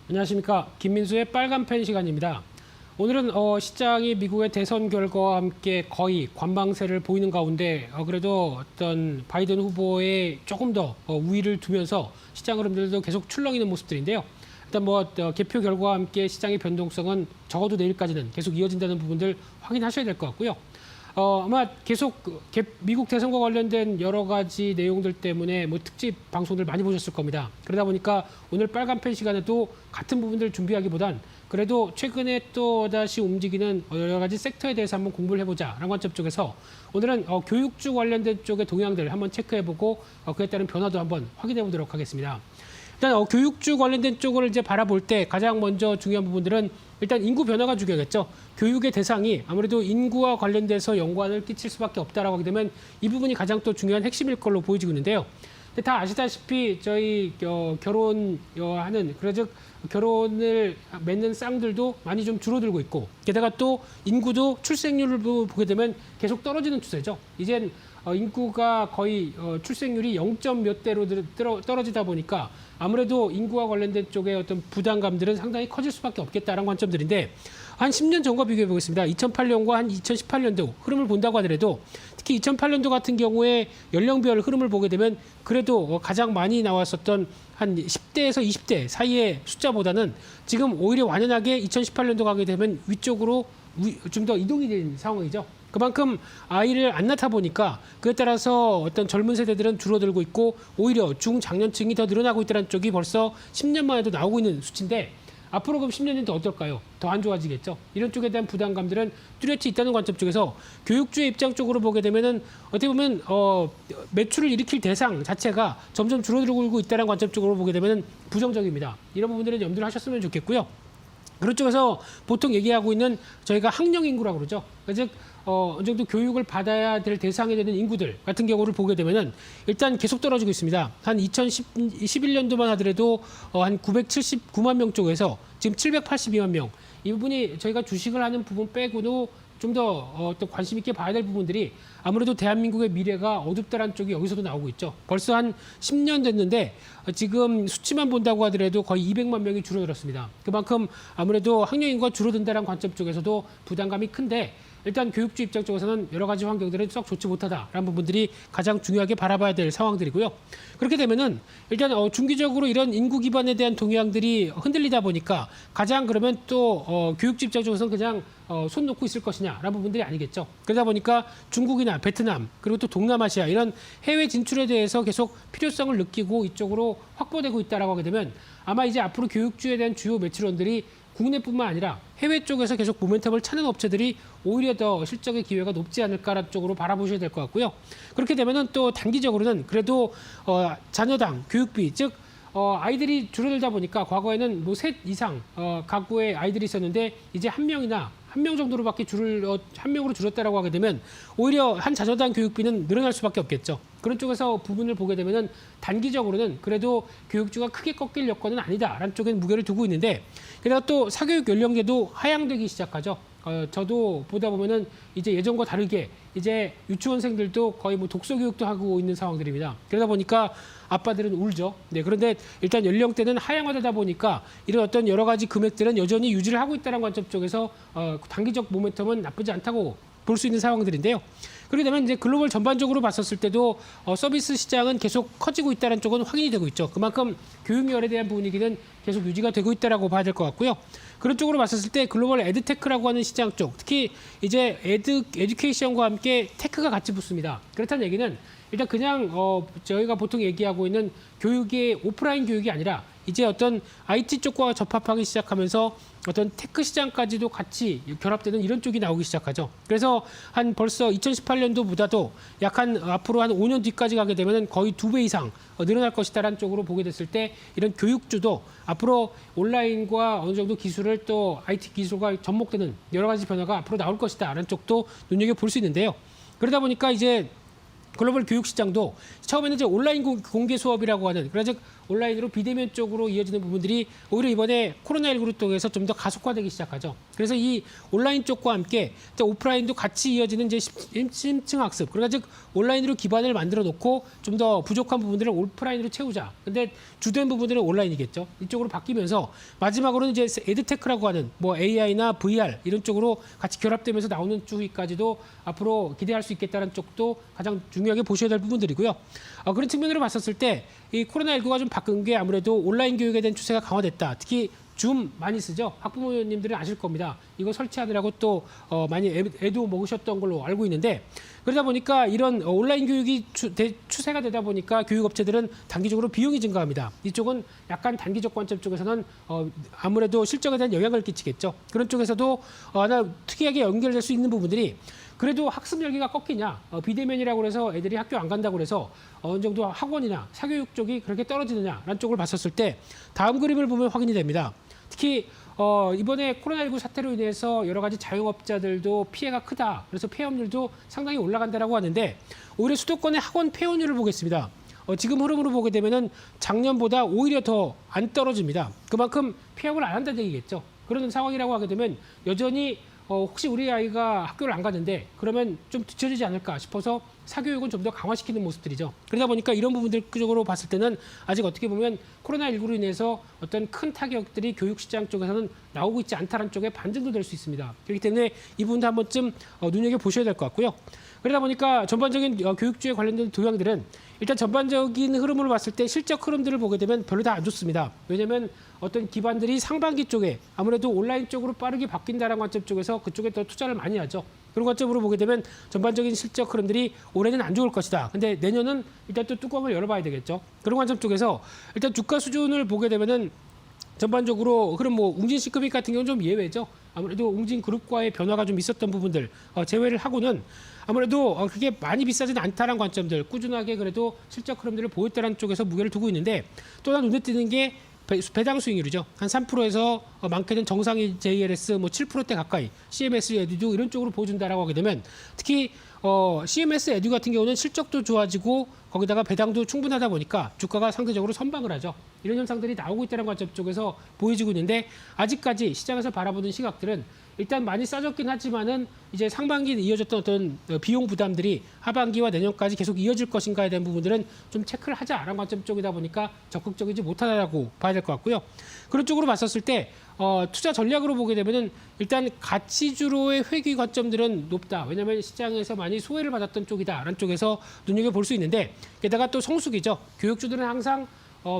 안녕하십니까. 김민수의 빨간펜 시간입니다. 오늘은 시장이 미국의 대선 결과와 함께 거의 관망세를 보이는 가운데 그래도 어떤 바이든 후보의 조금 더 우위를 두면서 시장 흐름들도 계속 출렁이는 모습들인데요. 일단 개표 결과와 함께 시장의 변동성은 적어도 내일까지는 계속 이어진다는 부분들 확인하셔야 될 것 같고요. 아마 계속 미국 대선과 관련된 여러 가지 내용들 때문에 특집 방송들 많이 보셨을 겁니다. 그러다 보니까 오늘 빨간펜 시간에도 같은 부분들 준비하기보단 그래도 최근에 또 다시 움직이는 여러 가지 섹터에 대해서 한번 공부를 해보자라는 관점 쪽에서 오늘은 교육주 관련된 쪽의 동향들 한번 체크해보고 그에 따른 변화도 한번 확인해보도록 하겠습니다. 일단 교육주 관련된 쪽을 이제 바라볼 때 가장 먼저 중요한 부분들은 일단 인구 변화가 중요하겠죠. 교육의 대상이 아무래도 인구와 관련돼서 연관을 끼칠 수밖에 없다라고 하게 되면 이 부분이 가장 또 중요한 핵심일 걸로 보여지고 있는데요. 근데 다 아시다시피 저희 결혼하는 그래서 결혼을 맺는 쌍들도 많이 좀 줄어들고 있고 게다가 또 인구도 출생률을 보게 되면 계속 떨어지는 추세죠. 이젠 인구가 거의 출생률이 0점 몇 대로 떨어지다 보니까 아무래도 인구와 관련된 쪽의 어떤 부담감들은 상당히 커질 수밖에 없겠다라는 관점들인데 한 10년 전과 비교해 보겠습니다. 2008년과 한 2018년도 흐름을 본다고 하더라도 특히 2008년도 같은 경우에 연령별 흐름을 보게 되면 그래도 가장 많이 나왔었던 한 10대에서 20대 사이의 숫자보다는 지금 오히려 완연하게 2018년도 가게 되면 위쪽으로 좀 더 이동이 된 상황이죠. 그만큼 아이를 안 낳다 보니까 그에 따라서 어떤 젊은 세대들은 줄어들고 있고 오히려 중장년층이 더 늘어나고 있다는 쪽이 벌써 10년 만에도 나오고 있는 수치인데 앞으로 그럼 10년은 더 어떨까요? 더 안 좋아지겠죠. 이런 쪽에 대한 부담감들은 뚜렷이 있다는 관점 쪽에서 교육주의 입장 쪽으로 보게 되면은 어떻게 보면 매출을 일으킬 대상 자체가 점점 줄어들고 있다는 관점 쪽으로 보게 되면은 부정적입니다. 이런 부분들은 염두를 하셨으면 좋겠고요. 그런 쪽에서 보통 얘기하고 있는 저희가 학령 인구라고 그러죠. 즉 어느 정도 교육을 받아야 될 대상이 되는 인구들 같은 경우를 보게 되면은 일단 계속 떨어지고 있습니다. 한 2011년도만 하더라도 한 979만 명 쪽에서 지금 782만 명. 이 부분이 저희가 주식을 하는 부분 빼고도 좀 더 또 관심 있게 봐야 될 부분들이 아무래도 대한민국의 미래가 어둡다라는 쪽이 여기서도 나오고 있죠. 벌써 한 10년 됐는데 지금 수치만 본다고 하더라도 거의 200만 명이 줄어들었습니다. 그만큼 아무래도 학령 인구가 줄어든다는 관점 쪽에서도 부담감이 큰데 일단 교육주 입장 쪽에서는 여러 가지 환경들은 썩 좋지 못하다라는 부분들이 가장 중요하게 바라봐야 될 상황들이고요. 그렇게 되면은 일단 중기적으로 이런 인구 기반에 대한 동향들이 흔들리다 보니까 가장 그러면 또 교육주 입장 쪽에서는 그냥 손 놓고 있을 것이냐라는 부분들이 아니겠죠. 그러다 보니까 중국이나 베트남 그리고 또 동남아시아 이런 해외 진출에 대해서 계속 필요성을 느끼고 이쪽으로 확보되고 있다라고 하게 되면 아마 이제 앞으로 교육주에 대한 주요 매출원들이 국내뿐만 아니라 해외 쪽에서 계속 모멘텀을 찾는 업체들이 오히려 더 실적의 기회가 높지 않을까라는 쪽으로 바라보셔야 될 것 같고요. 그렇게 되면은 또 단기적으로는 그래도 자녀당 교육비 즉 아이들이 줄어들다 보니까 과거에는 셋 이상 가구에 아이들이 있었는데 이제 한 명 정도로밖에 한 명으로 줄었다라고 하게 되면 오히려 한 자녀당 교육비는 늘어날 수밖에 없겠죠. 그런 쪽에서 부분을 보게 되면은 단기적으로는 그래도 교육주가 크게 꺾일 여건은 아니다라는 쪽에 무게를 두고 있는데 게다가 또 사교육 연령제도 하향되기 시작하죠. 저도 보다 보면은 이제 예전과 다르게 이제 유치원생들도 거의 독서 교육도 하고 있는 상황들입니다. 그러다 보니까 아빠들은 울죠. 네, 그런데 일단 연령대는 하향화되다 보니까 이런 어떤 여러 가지 금액들은 여전히 유지를 하고 있다는 관점 쪽에서 단기적 모멘텀은 나쁘지 않다고 볼 수 있는 상황들인데요. 그렇게 되면 이제 글로벌 전반적으로 봤었을 때도 서비스 시장은 계속 커지고 있다는 쪽은 확인이 되고 있죠. 그만큼 교육열에 대한 분위기는 계속 유지가 되고 있다라고 봐야 될 것 같고요. 그런 쪽으로 봤었을 때 글로벌 에드테크라고 하는 시장 쪽, 특히 이제 에듀케이션과 함께 테크가 같이 붙습니다. 그렇다는 얘기는 일단 그냥 저희가 보통 얘기하고 있는 교육의 오프라인 교육이 아니라 이제 어떤 IT 쪽과 접합하기 시작하면서 어떤 테크 시장까지도 같이 결합되는 이런 쪽이 나오기 시작하죠. 그래서 한 벌써 2018년도보다도 앞으로 한 5년 뒤까지 가게 되면 거의 2배 이상 늘어날 것이다라는 쪽으로 보게 됐을 때 이런 교육주도 앞으로 온라인과 어느 정도 기술을 또 IT 기술과 접목되는 여러 가지 변화가 앞으로 나올 것이다라는 쪽도 눈여겨볼 수 있는데요. 그러다 보니까 이제 글로벌 교육 시장도 처음에는 이제 온라인 공개 수업이라고 하는 그래서 온라인으로 비대면 쪽으로 이어지는 부분들이 오히려 이번에 코로나19를 통해서 좀 더 가속화되기 시작하죠. 그래서 이 온라인 쪽과 함께 오프라인도 같이 이어지는 이제 심층 학습. 그러니까 즉 온라인으로 기반을 만들어 놓고 좀 더 부족한 부분들을 오프라인으로 채우자. 근데 주된 부분들은 온라인이겠죠. 이쪽으로 바뀌면서 마지막으로는 이제 에드테크라고 하는 뭐 AI나 VR 이런 쪽으로 같이 결합되면서 나오는 추이까지도 앞으로 기대할 수 있겠다는 쪽도 가장 중요하게 보셔야 될 부분들이고요. 그런 측면으로 봤었을 때 이 코로나19가 좀 바꾼 게 아무래도 온라인 교육에 대한 추세가 강화됐다. 특히 줌 많이 쓰죠. 학부모님들은 아실 겁니다. 이거 설치하느라고 또 많이 애도 먹으셨던 걸로 알고 있는데 그러다 보니까 이런 온라인 교육이 추세가 되다 보니까 교육업체들은 단기적으로 비용이 증가합니다. 이쪽은 약간 단기적 관점 쪽에서는 아무래도 실적에 대한 영향을 끼치겠죠. 그런 쪽에서도 하나 특이하게 연결될 수 있는 부분들이 그래도 학습 열기가 꺾이냐 비대면이라고 해서 애들이 학교 안 간다고 해서 어느 정도 학원이나 사교육 쪽이 그렇게 떨어지느냐라는 쪽을 봤었을 때 다음 그림을 보면 확인이 됩니다. 특히 이번에 코로나19 사태로 인해서 여러 가지 자영업자들도 피해가 크다. 그래서 폐업률도 상당히 올라간다라고 하는데 오히려 수도권의 학원 폐업률을 보겠습니다. 지금 흐름으로 보게 되면은 작년보다 오히려 더 안 떨어집니다. 그만큼 폐업을 안 한다는 얘기겠죠. 그런 상황이라고 하게 되면 여전히 혹시 우리 아이가 학교를 안 가는데 그러면 좀 뒤처지지 않을까 싶어서 사교육은 좀 더 강화시키는 모습들이죠. 그러다 보니까 이런 부분들적으로 봤을 때는 아직 어떻게 보면 코로나19로 인해서 어떤 큰 타격들이 교육시장 쪽에서는 나오고 있지 않다는 쪽에 반증도 될 수 있습니다. 그렇기 때문에 이 부분도 한 번쯤 눈여겨보셔야 될 것 같고요. 그러다 보니까 전반적인 교육주에 관련된 동향들은 일단 전반적인 흐름으로 봤을 때 실적 흐름들을 보게 되면 별로 다 안 좋습니다. 왜냐하면 어떤 기반들이 상반기 쪽에 아무래도 온라인 쪽으로 빠르게 바뀐다는 관점 쪽에서 그쪽에 더 투자를 많이 하죠. 그런 관점으로 보게 되면 전반적인 실적 흐름들이 올해는 안 좋을 것이다. 근데 내년은 일단 또 뚜껑을 열어봐야 되겠죠. 그런 관점 쪽에서 일단 주가 수준을 보게 되면은 전반적으로 흐름 웅진 C급익 같은 경우는 좀 예외죠. 아무래도 웅진 그룹과의 변화가 좀 있었던 부분들 제외를 하고는 아무래도 그게 많이 비싸지는 않다는 관점들 꾸준하게 그래도 실적 흐름들을 보였다는 쪽에서 무게를 두고 있는데 또 하나 눈에 띄는 게 배당 수익률이죠. 한 3%에서 많게는 정상이 JLS 7%대 가까이 CMS 에듀도 이런 쪽으로 보여준다라고 하게 되면 특히 CMS 에듀 같은 경우는 실적도 좋아지고 거기다가 배당도 충분하다 보니까 주가가 상대적으로 선방을 하죠. 이런 현상들이 나오고 있다는 관점 쪽에서 보여지고 있는데 아직까지 시장에서 바라보는 시각들은 일단 많이 싸졌긴 하지만은 이제 상반기에 이어졌던 어떤 비용 부담들이 하반기와 내년까지 계속 이어질 것인가에 대한 부분들은 좀 체크를 하자라는 관점 쪽이다 보니까 적극적이지 못하다라고 봐야 될 것 같고요. 그런 쪽으로 봤었을 때 투자 전략으로 보게 되면은 일단 가치주로의 회귀 관점들은 높다. 왜냐하면 시장에서 많이 소외를 받았던 쪽이다라는 쪽에서 눈여겨볼 수 있는데 게다가 또 성수기죠. 교육주들은 항상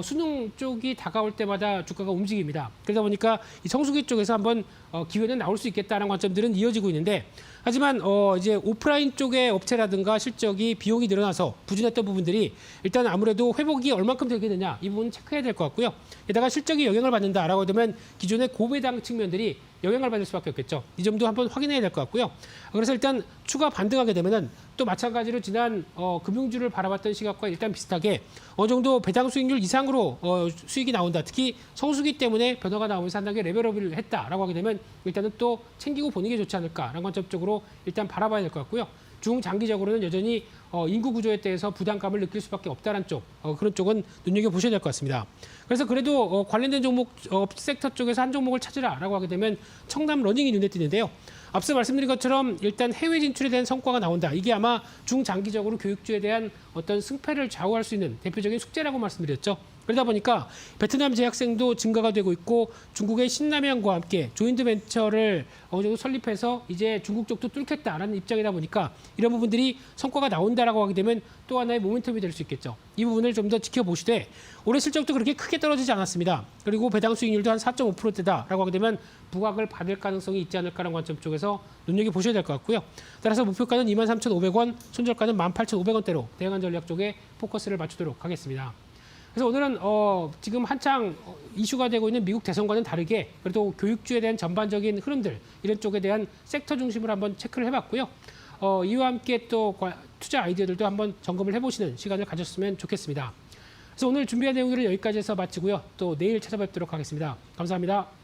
수능 쪽이 다가올 때마다 주가가 움직입니다. 그러다 보니까 이 성수기 쪽에서 한번 기회는 나올 수 있겠다는 관점들은 이어지고 있는데 하지만 이제 오프라인 쪽의 업체라든가 실적이 비용이 늘어나서 부진했던 부분들이 일단 아무래도 회복이 얼만큼 되겠느냐 이 부분 체크해야 될 것 같고요. 게다가 실적이 영향을 받는다라고 되면 기존의 고배당 측면들이 영향을 받을 수밖에 없겠죠. 이 점도 한번 확인해야 될 것 같고요. 그래서 일단 추가 반등하게 되면은 또 마찬가지로 지난 금융주를 바라봤던 시각과 일단 비슷하게 어느 정도 배당 수익률 이상으로 수익이 나온다. 특히 성수기 때문에 변화가 나오면서 상당히 레벨업을 했다라고 하게 되면 일단은 또 챙기고 보는 게 좋지 않을까라는 관점적으로 일단 바라봐야 될 것 같고요. 중장기적으로는 여전히 인구 구조에 대해서 부담감을 느낄 수밖에 없다는 쪽 그런 쪽은 눈여겨보셔야 될 것 같습니다. 그래서 그래도 관련된 종목 섹터 쪽에서 한 종목을 찾으라라고 하게 되면 청담 러닝이 눈에 띄는데요. 앞서 말씀드린 것처럼 일단 해외 진출에 대한 성과가 나온다. 이게 아마 중장기적으로 교육주에 대한 어떤 승패를 좌우할 수 있는 대표적인 숙제라고 말씀드렸죠. 그러다 보니까 베트남 재학생도 증가가 되고 있고 중국의 신남향과 함께 조인트 벤처를 어느 정도 설립해서 이제 중국 쪽도 뚫겠다라는 입장이다 보니까 이런 부분들이 성과가 나온다라고 하게 되면 또 하나의 모멘텀이 될 수 있겠죠. 이 부분을 좀 더 지켜보시되 올해 실적도 그렇게 크게 떨어지지 않았습니다. 그리고 배당 수익률도 한 4.5%대다라고 하게 되면 부각을 받을 가능성이 있지 않을까라는 관점 쪽에서 눈여겨보셔야 될 것 같고요. 따라서 목표가는 23,500원, 손절가는 18,500원대로 대응한 전략 쪽에 포커스를 맞추도록 하겠습니다. 그래서 오늘은 지금 한창 이슈가 되고 있는 미국 대선과는 다르게 그래도 교육주에 대한 전반적인 흐름들 이런 쪽에 대한 섹터 중심으로 한번 체크를 해봤고요. 이와 함께 또 투자 아이디어들도 한번 점검을 해보시는 시간을 가졌으면 좋겠습니다. 그래서 오늘 준비한 내용들은 여기까지 해서 마치고요. 또 내일 찾아뵙도록 하겠습니다. 감사합니다.